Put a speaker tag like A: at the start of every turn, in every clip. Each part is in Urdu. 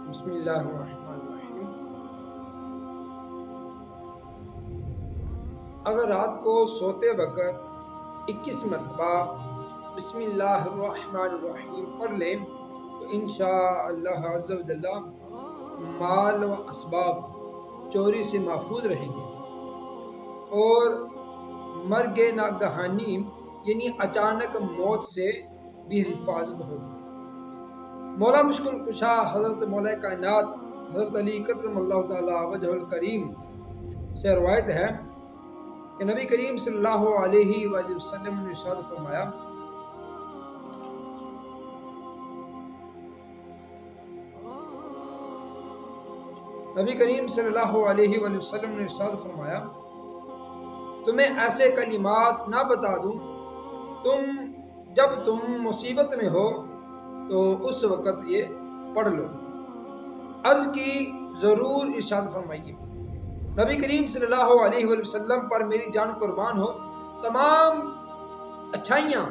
A: بسم اللہ الرحمن الرحیم۔ اگر رات کو سوتے وقت 21 مرتبہ بسم اللہ الرحمن الرحیم پڑھ لیں تو انشاءاللہ عز و جل مال و اسباب چوری سے محفوظ رہیں گے اور مرگ ناگہانی یعنی اچانک موت سے بھی حفاظت ہوگی۔ مولا مشکل کشا حضرت مولا کائنات حضرت علی کرم اللہ تعالی وجہ الکریم سے روایت ہے کہ نبی کریم صلی اللہ علیہ وآلہ وسلم نے ارشاد فرمایا، نبی کریم صلی اللہ علیہ وآلہ وسلم نے ارشاد فرمایا، تمہیں ایسے کلمات نہ بتا دوں جب تم مصیبت میں ہو تو اس وقت یہ پڑھ لو۔ عرض کی ضرور ارشاد فرمائیے۔ نبی کریم صلی اللہ علیہ وآلہ وسلم پر میری جان قربان ہو، تمام اچھائیاں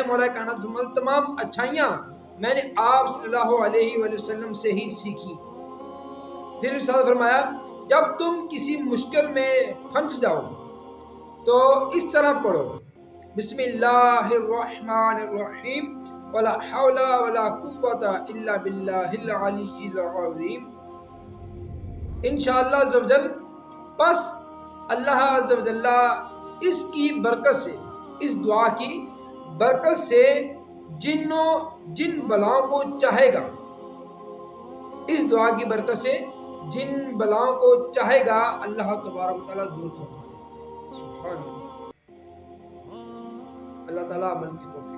A: مولا کائنات فرماتے تمام اچھائیاں میں نے آپ صلی اللہ علیہ وآلہ وسلم سے ہی سیکھی۔ پھر ارشاد فرمایا، جب تم کسی مشکل میں پھنس جاؤ تو اس طرح پڑھو، بسم اللہ الرحمن الرحیم ولا حول ولا قوة الا باللہ العلی العظیم۔ انشاءاللہ عز و جل پس اللہ عز و جل اس کی برکت سے، اس دعا کی برکت سے جن بلاؤں کو چاہے گا، اس دعا کی برکت سے جن بلاؤں کو چاہے گا اللہ تبارک و تعالیٰ دور فرمائے۔ سبحان اللہ، اللہ تعالیٰ عمل کی توفیق